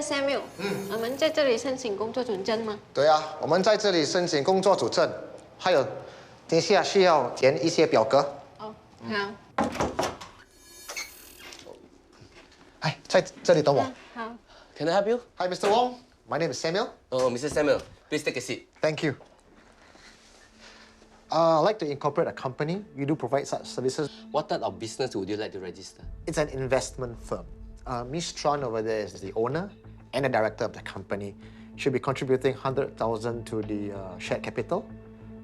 Samuel，我们在这里申请工作准证吗？对啊，我们在这里申请工作主证，还有，等一下需要填一些表格。哦，好。哎，在这里等我。好。Can I help you? Hi, Mr. Wong. My name is Samuel. Oh, Mr. Samuel, please take a seat. Thank you. I'd like to incorporate a company. You do provide such services. What type of business would you like to register? It's an investment firm. Miss Tran over there is the owner and the director of the company. She'll be contributing 100,000 to the shared capital.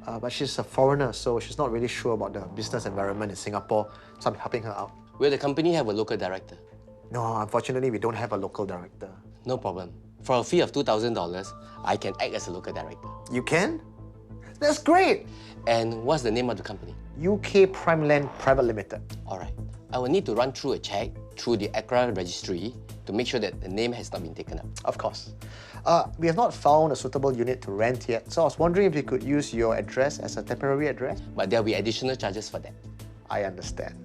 But she's a foreigner, so she's not really sure about the business environment in Singapore, so I'm helping her out. Will the company have a local director? No, unfortunately, we don't have a local director. No problem. For a fee of $2,000, I can act as a local director. You can? That's great! And what's the name of the company? UK Prime Land Private Limited. All right. I will need to run through a check through the ACRA registry to make sure that the name has not been taken up. Of course. We have not found a suitable unit to rent yet, so I was wondering if we could use your address as a temporary address? But there'll be additional charges for that. I understand.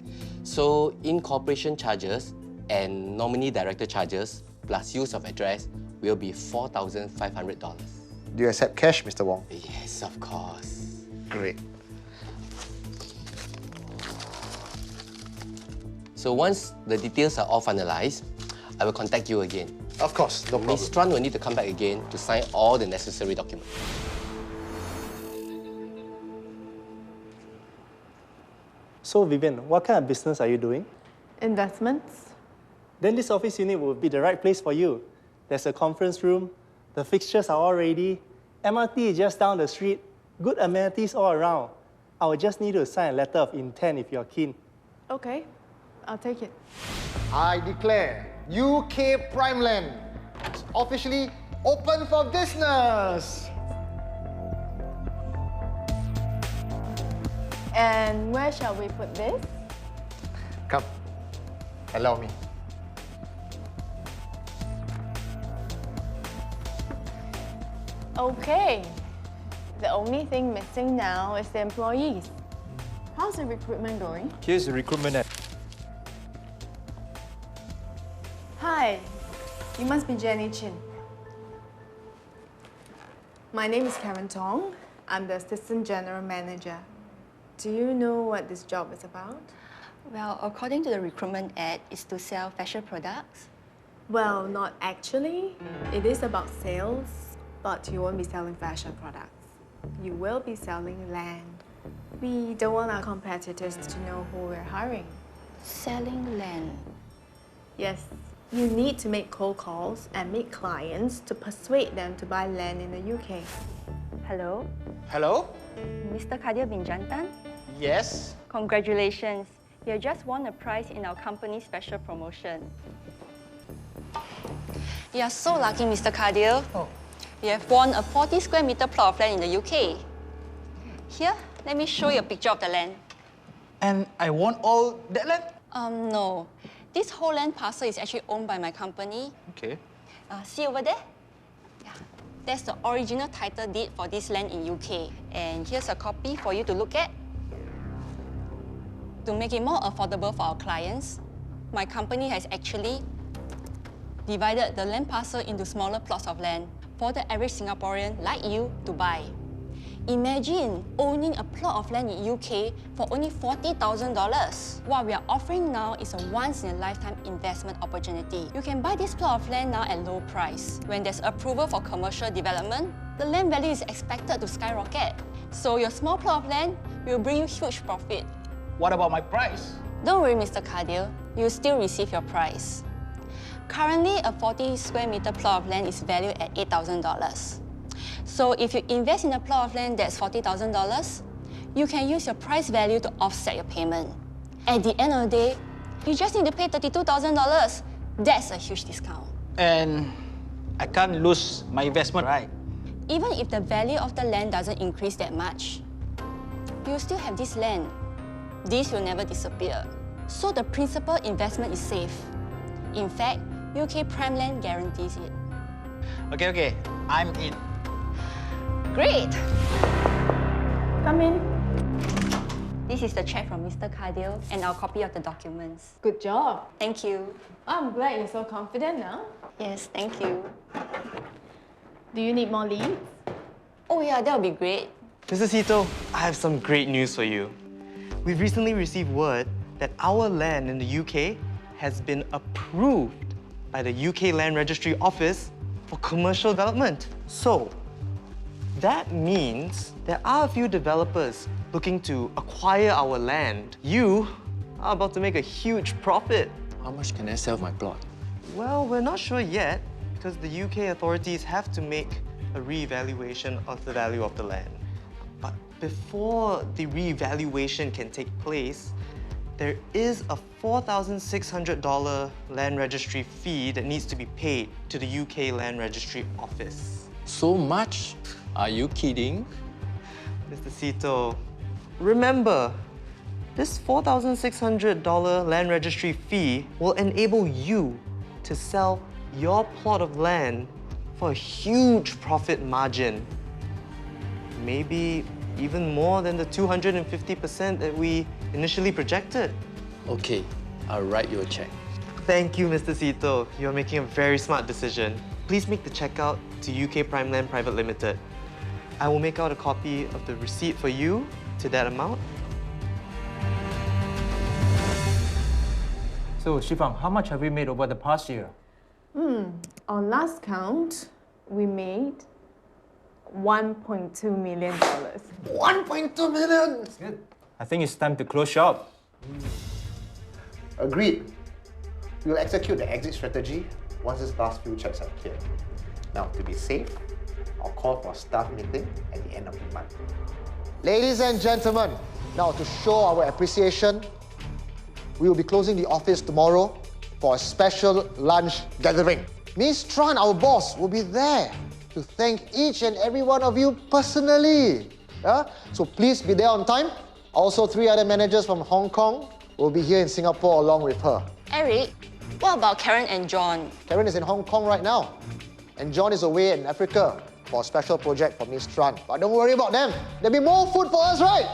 So, incorporation charges and nominee director charges plus use of address will be $4,500. Do you accept cash, Mr. Wong? Yes, of course. Great. So once the details are all finalized, I will contact you again. Of course, no problem. Ms. Tran will need to come back again to sign all the necessary documents. So, Vivian, what kind of business are you doing? Investments? Then this office unit will be the right place for you. There's a conference room, the fixtures are all ready, MRT is just down the street, good amenities all around. I will just need to sign a letter of intent if you're keen. Okay, I'll take it. I declare UK Prime Land is officially open for business. And where shall we put this? Come, allow me. Okay. The only thing missing now is the employees. How's the recruitment going? Here's the recruitment ad. Hi, you must be Jenny Chin. My name is Karen Tong. I'm the Assistant General Manager. Do you know what this job is about? Well, according to the recruitment ad, it's to sell fashion products. Well, not actually. It is about sales, but you won't be selling fashion products. You will be selling land. We don't want our competitors to know who we're hiring. Selling land. Yes, you need to make cold calls and meet clients to persuade them to buy land in the UK. Hello? Hello? Mr. Kadir bin Jantan? Yes? Congratulations. You have just won a prize in our company's special promotion. You are so lucky, Mr. Kadir. Oh. You have won a 40 square meter plot of land in the UK. Here, let me show you a picture of the land. And I want all that land? No. This whole land parcel is actually owned by my company. Okay. See over there? Yeah. That's the original title deed for this land in UK. And here's a copy for you to look at. To make it more affordable for our clients, my company has actually divided the land parcel into smaller plots of land for the average Singaporean like you to buy. Imagine owning a plot of land in UK for only $40,000. What we are offering now is a once-in-a-lifetime investment opportunity. You can buy this plot of land now at low price. When there's approval for commercial development, the land value is expected to skyrocket. So your small plot of land will bring you huge profit. What about my price? Don't worry, Mr. Kadir. You'll still receive your prize. Currently, a 40 square meter plot of land is valued at $8,000. So if you invest in a plot of land that's $40,000, you can use your price value to offset your payment. At the end of the day, you just need to pay $32,000. That's a huge discount. And I can't lose my investment, right? Even if the value of the land doesn't increase that much, you still have this land. This will never disappear. So the principal investment is safe. In fact, UK Prime Land guarantees it. Okay, I'm in. Great! Come in. This is the check from Mr. Kadir and our copy of the documents. Good job. Thank you. I'm glad you're so confident now. Yes, thank you. Do you need more leads? Oh yeah, that would be great. Mr. Sito, I have some great news for you. We've recently received word that our land in the UK has been approved by the UK Land Registry Office for commercial development. So, that means there are a few developers looking to acquire our land. You are about to make a huge profit. How much can I sell my plot? Well, we're not sure yet because the UK authorities have to make a re-evaluation of the value of the land. But before the re-evaluation can take place, there is a $4,600 land registry fee that needs to be paid to the UK Land Registry Office. So much? Are you kidding? Mr. Sito, remember, this $4,600 land registry fee will enable you to sell your plot of land for a huge profit margin. Maybe even more than the 250% that we initially projected. Okay, I'll write you a check. Thank you, Mr. Sito. You're making a very smart decision. Please make the check out to UK Prime Land Private Limited. I will make out a copy of the receipt for you to that amount. So, Shifang, how much have we made over the past year? On last count, we made $1.2 million. 1.2 million! Good. I think it's time to close shop. Agreed. We will execute the exit strategy once these last few checks are cleared. Now, to be safe, I'll call for a staff meeting at the end of the month. Ladies and gentlemen, now to show our appreciation, we will be closing the office tomorrow for a special lunch gathering. Miss Tran, our boss, will be there to thank each and every one of you personally. So please be there on time. Also, 3 other managers from Hong Kong will be here in Singapore along with her. Eric, what about Karen and John? Karen is in Hong Kong right now, and John is away in Africa for a special project for Miss Tran. But don't worry about them. There'll be more food for us, right?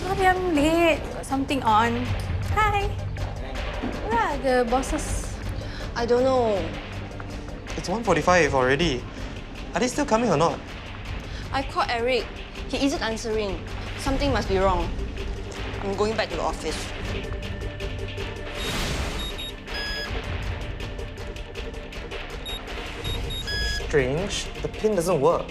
Sorry, I'm late. Got something on. Hi. Where are the bosses? I don't know. It's 1:45 already. Are they still coming or not? I called Eric. He isn't answering. Something must be wrong. I'm going back to the office. Strange. The pin doesn't work.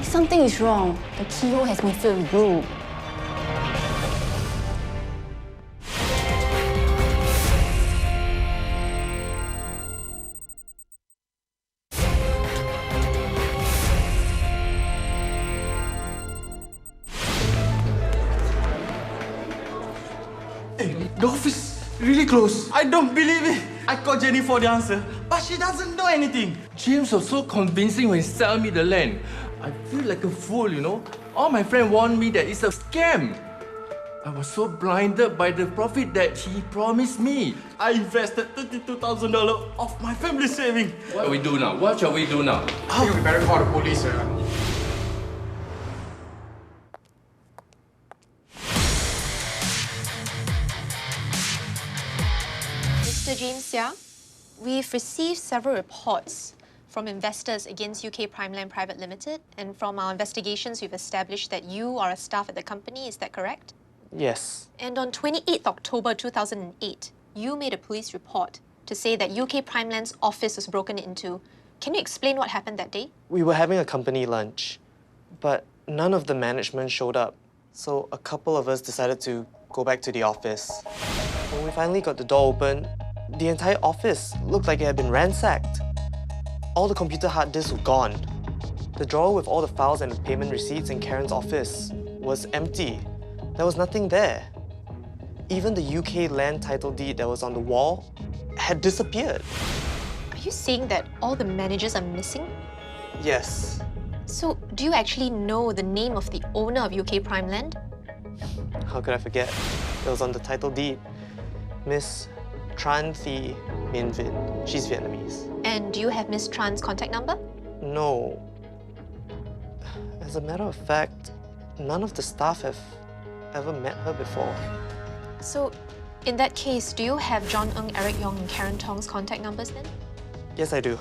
Something is wrong. The keyhole has been filled with glue. The office really close. I don't believe it. I called Jenny for the answer, but she doesn't know anything. James was so convincing when he sold me the land. I feel like a fool, you know. All my friends warned me that it's a scam. I was so blinded by the profit that he promised me. I invested $32,000 of my family saving. What shall we do now? What shall we do now? I think we better call the police. Mr. James Xia, we've received several reports from investors against UK Prime Land Private Limited, and from our investigations, we've established that you are a staff at the company. Is that correct? Yes. And on 28th October 2008, you made a police report to say that UK Prime Land's office was broken into. Can you explain what happened that day? We were having a company lunch, but none of the management showed up. So a couple of us decided to go back to the office. When we finally got the door open, the entire office looked like it had been ransacked. All the computer hard disks were gone. The drawer with all the files and the payment receipts in Karen's office was empty. There was nothing there. Even the UK land title deed that was on the wall had disappeared. Are you saying that all the managers are missing? Yes. So, do you actually know the name of the owner of UK Prime Land? How could I forget? It was on the title deed. Miss Tran Thi Minh Vin. She's Vietnamese. And do you have Miss Tran's contact number? No. As a matter of fact, none of the staff have ever met her before. So, in that case, do you have John Ng, Eric Yong, and Karen Tong's contact numbers then? Yes, I do.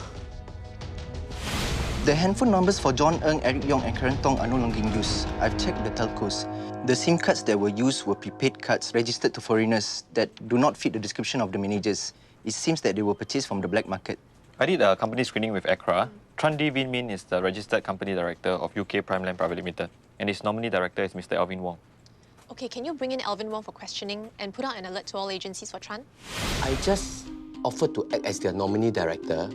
The handphone numbers for John Ng, Eric Yong, and Karen Tong are no longer in use. I've checked the telcos. The SIM cards that were used were prepaid cards registered to foreigners that do not fit the description of the managers. It seems that they were purchased from the black market. I did a company screening with ACRA. Tran Di Vin Min is the registered company director of UK Primeland Private Limited, and his nominee director is Mr. Alvin Wong. Okay, can you bring in Alvin Wong for questioning and put out an alert to all agencies for Tran? I just offered to act as their nominee director.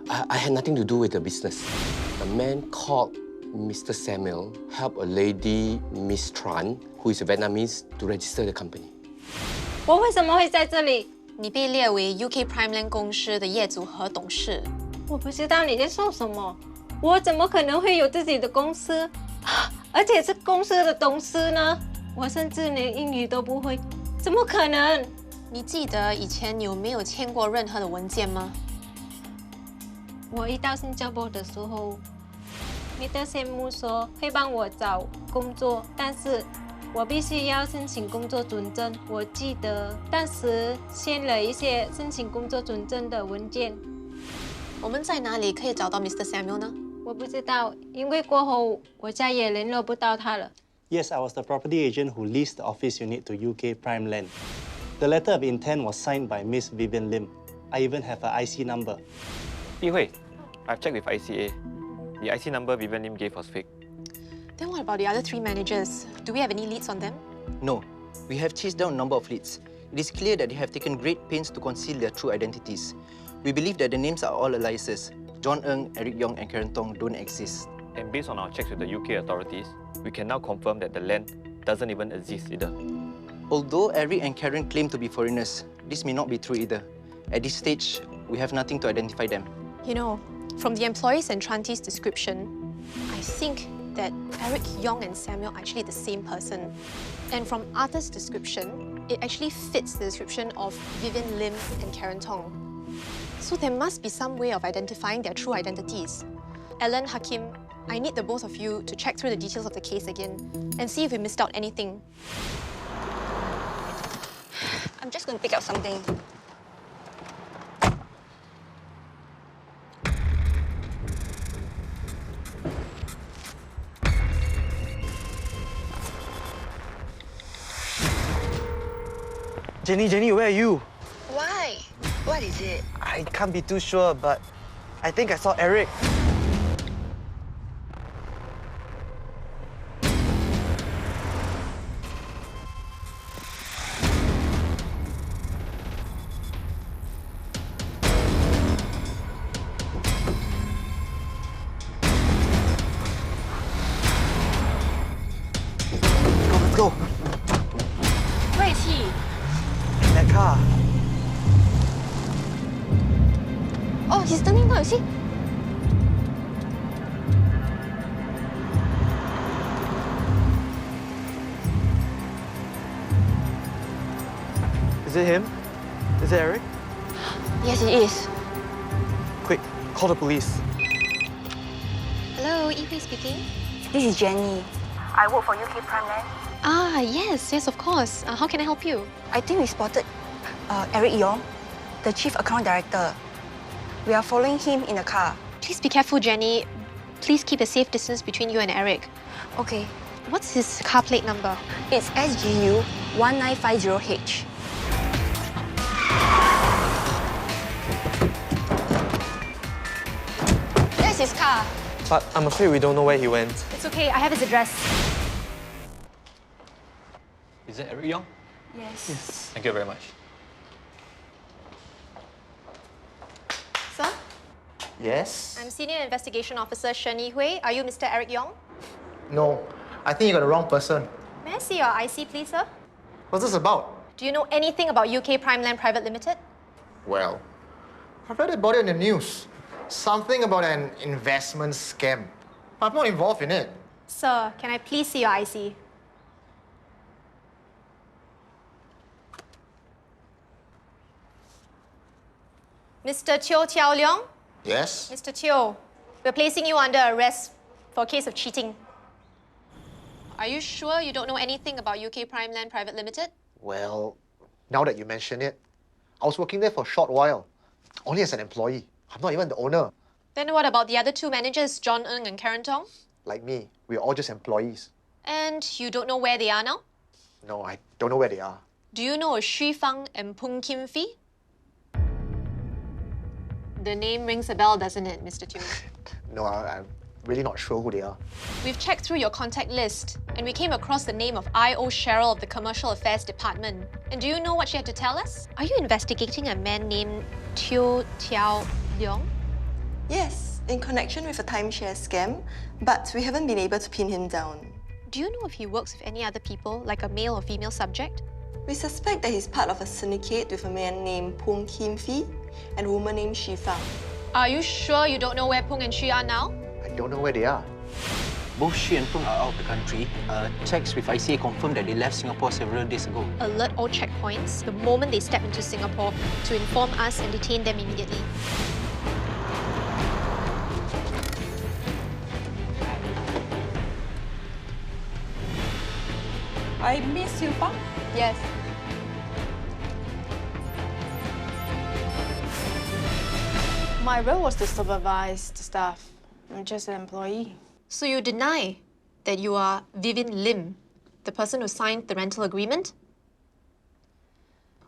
I had nothing to do with the business. A man called Mr. Samuel helped a lady, Miss Tran, who is Vietnamese, to register the company. 我为什么会在这里？你被列为 UK Primeland 公司的业主和董事。我不知道你在说什么。我怎么可能会有自己的公司？而且是公司的董事呢？我甚至连英语都不会，怎么可能？你记得以前有没有签过任何的文件吗？我一到新加坡的时候，Mr. Samuel 说会帮我找工作，但是我必须要申请工作准证。我记得当时签了一些申请工作准证的文件。我们在哪里可以找到 Mr. Samuel 呢？我不知道，因为过后我再也联络不到他了。Yes, I was the property agent who leased the office unit to UK Primeland. The letter of intent was signed by Miss Vivian Lim. I even have her IC number. Bi Hui, I've checked with ICA. The IC number Vivian Lim gave was fake. Then what about the other 3 managers? Do we have any leads on them? No, we have chased down a number of leads. It is clear that they have taken great pains to conceal their true identities. We believe that the names are all aliases. John Ng, Eric Yong, and Karen Tong don't exist. And based on our checks with the UK authorities, we can now confirm that the land doesn't even exist either. Although Eric and Karen claim to be foreigners, this may not be true either. At this stage, we have nothing to identify them. You know, from the employees and Tran Thi's description, I think that Eric Yong and Samuel are actually the same person. And from Arthur's description, it actually fits the description of Vivian Lim and Karen Tong. So there must be some way of identifying their true identities. Alan, Hakim, I need the both of you to check through the details of the case again and see if we missed out anything. I'm just going to pick up something. Jenny, where are you? Why? What is it? I can't be too sure, but I think I saw Eric. Let's go. Where is he? In that car. Oh, he's turning now, you see? Is it him? Is it Eric? Yes, he is. Quick, call the police. Hello, Yi Hui speaking. This is Jenny. I work for UK Primeland. Ah, yes, of course. How can I help you? I think we spotted Eric Yong, the Chief Account Director. We are following him in a car. Please be careful, Jenny. Please keep a safe distance between you and Eric. Okay. What's his car plate number? It's SGU 1950H. That's his car. But I'm afraid we don't know where he went. It's okay, I have his address. Is that Eric Yong? Yes. Thank you very much. Sir? Yes? I'm Senior Investigation Officer Shen Yi Hui. Are you Mr. Eric Yong? No, I think you got the wrong person. May I see your IC, please, sir? What's this about? Do you know anything about UK Primeland Private Limited? Well, I've read about it in the news. Something about an investment scam. I'm not involved in it. Sir, can I please see your IC? Mr. Teo Tiao Leong? Yes? Mr. Teo, we're placing you under arrest for a case of cheating. Are you sure you don't know anything about UK Prime Land Private Limited? Well, now that you mention it, I was working there for a short while, only as an employee. I'm not even the owner. Then what about the other two managers, John Ng and Karen Tong? Like me, we're all just employees. And you don't know where they are now? No, I don't know where they are. Do you know Xu Fang and Pung Kim Fee? The name rings a bell, doesn't it, Mr. Teo? No, I'm really not sure who they are. We've checked through your contact list and we came across the name of I.O. Cheryl of the Commercial Affairs Department. And do you know what she had to tell us? Are you investigating a man named Teo Tiao Leong? Yes, in connection with a timeshare scam, but we haven't been able to pin him down. Do you know if he works with any other people, like a male or female subject? We suspect that he's part of a syndicate with a man named Pung Kim Fee and a woman named Xu Fang. Are you sure you don't know where Pung and Xu are now? I don't know where they are. Both Xu and Peng are out of the country. Checks with ICA confirmed that they left Singapore several days ago. Alert all checkpoints the moment they step into Singapore to inform us and detain them immediately. I miss you, Fang. Yes. My role was to supervise the staff. I'm just an employee. So you deny that you are Vivian Lim, the person who signed the rental agreement?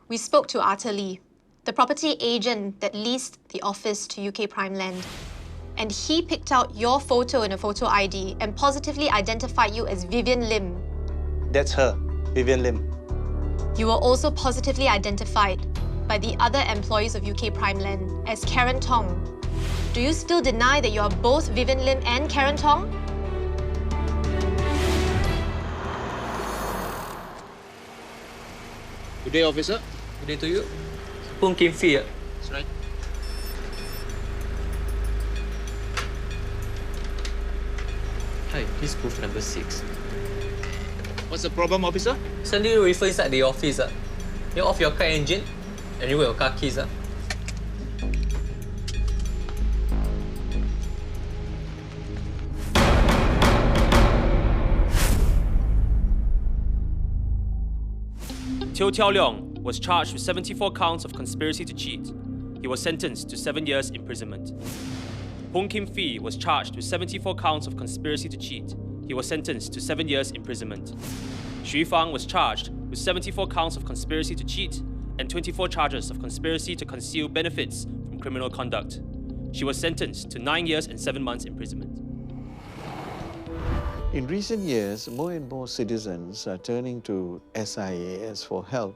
We spoke to Arthur Lee, the property agent that leased the office to UK Prime Land. And he picked out your photo in a photo ID and positively identified you as Vivian Lim. That's her, Vivian Lim. You were also positively identified by the other employees of UK Prime Land as Karen Tong. Do you still deny that you are both Vivian Lim and Karen Tong? Good day, officer. Good day to you. Pung Kim Fee. That's right. Hi, this is proof number 6. What's the problem, officer? Suddenly you refer inside the office. You off your car engine and you wear your car keys. Teo Tiao Leong was charged with 74 counts of conspiracy to cheat. He was sentenced to 7 years imprisonment. Pung Kim Fee was charged with 74 counts of conspiracy to cheat. He was sentenced to 7 years imprisonment. Xu Fang was charged with 74 counts of conspiracy to cheat and 24 charges of conspiracy to conceal benefits from criminal conduct. She was sentenced to 9 years and 7 months imprisonment. In recent years, more and more citizens are turning to SIAS for help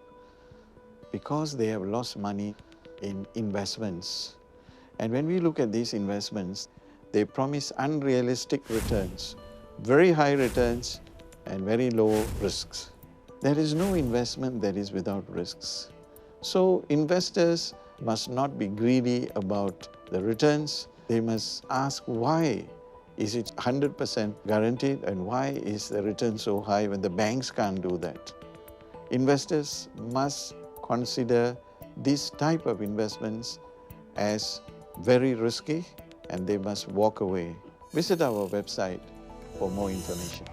because they have lost money in investments. And when we look at these investments, they promise unrealistic returns, very high returns and very low risks. There is no investment that is without risks. So investors must not be greedy about the returns. They must ask why. Is it 100% guaranteed, and why is the return so high when the banks can't do that? Investors must consider this type of investments as very risky and they must walk away. Visit our website for more information.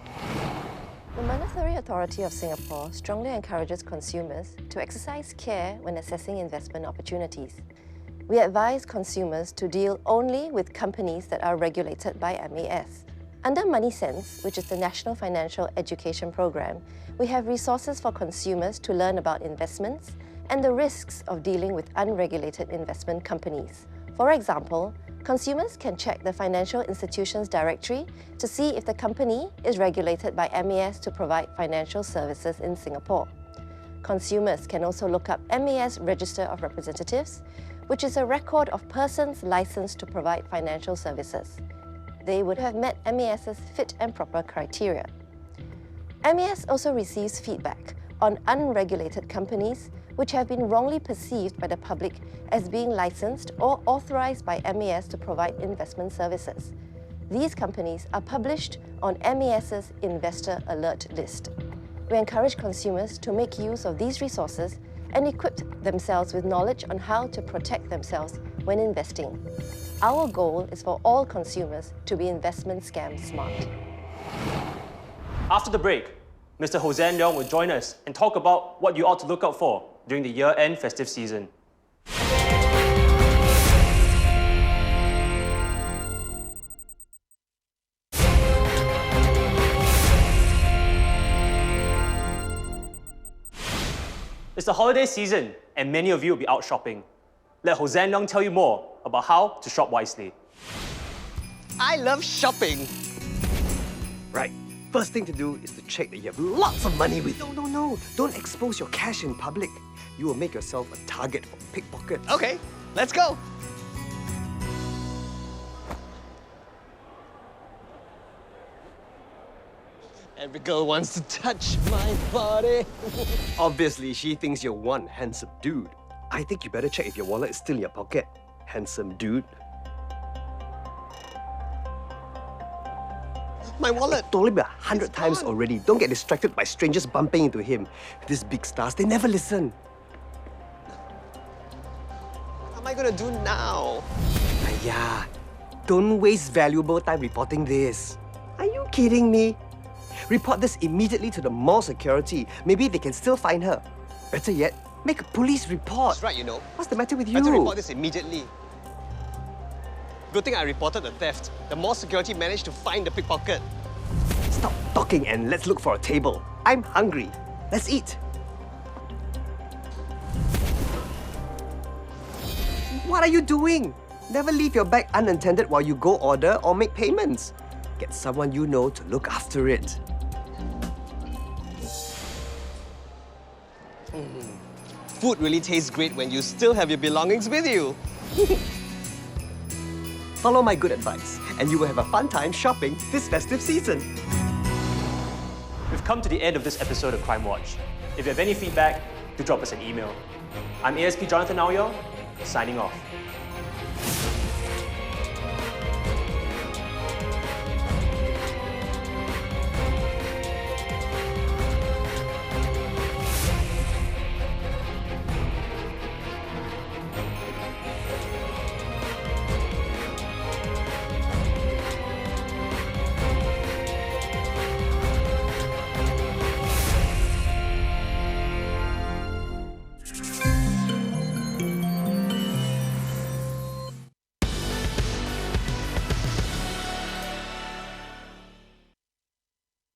The Monetary Authority of Singapore strongly encourages consumers to exercise care when assessing investment opportunities. We advise consumers to deal only with companies that are regulated by MAS. Under Money Sense, which is the National Financial Education Program, we have resources for consumers to learn about investments and the risks of dealing with unregulated investment companies. For example, consumers can check the Financial Institutions Directory to see if the company is regulated by MAS to provide financial services in Singapore. Consumers can also look up MAS Register of Representatives, which is a record of persons licensed to provide financial services. They would have met MAS's fit and proper criteria. MAS also receives feedback on unregulated companies which have been wrongly perceived by the public as being licensed or authorized by MAS to provide investment services. These companies are published on MAS's Investor Alert list. We encourage consumers to make use of these resources and equip themselves with knowledge on how to protect themselves when investing. Our goal is for all consumers to be investment scam smart. After the break, Mr. Hossein Leong will join us and talk about what you ought to look out for during the year-end festive season. It's the holiday season, and many of you will be out shopping. Let Hossein Leong tell you more about how to shop wisely. I love shopping. Right. First thing to do is to check that you have lots of money with you. No. Don't expose your cash in public. You will make yourself a target for pickpockets. Okay, let's go. Every girl wants to touch my body. Obviously, she thinks you're one handsome dude. I think you better check if your wallet is still in your pocket. Handsome dude. My wallet! I told him 100 times already. Don't get distracted by strangers bumping into him. These big stars, they never listen. What am I gonna do now? Ayah, don't waste valuable time reporting this. Are you kidding me? Report this immediately to the mall security. Maybe they can still find her. Better yet, make a police report. That's right, you know. What's the matter with you? Better report this immediately. Good thing I reported the theft. The mall security managed to find the pickpocket. Stop talking and let's look for a table. I'm hungry. Let's eat. What are you doing? Never leave your bag unattended while you go order or make payments. Get someone you know to look after it. Food really tastes great when you still have your belongings with you. Follow my good advice, and you will have a fun time shopping this festive season. We've come to the end of this episode of Crimewatch. If you have any feedback, do drop us an email. I'm ASP Jonathan Naoyo, signing off.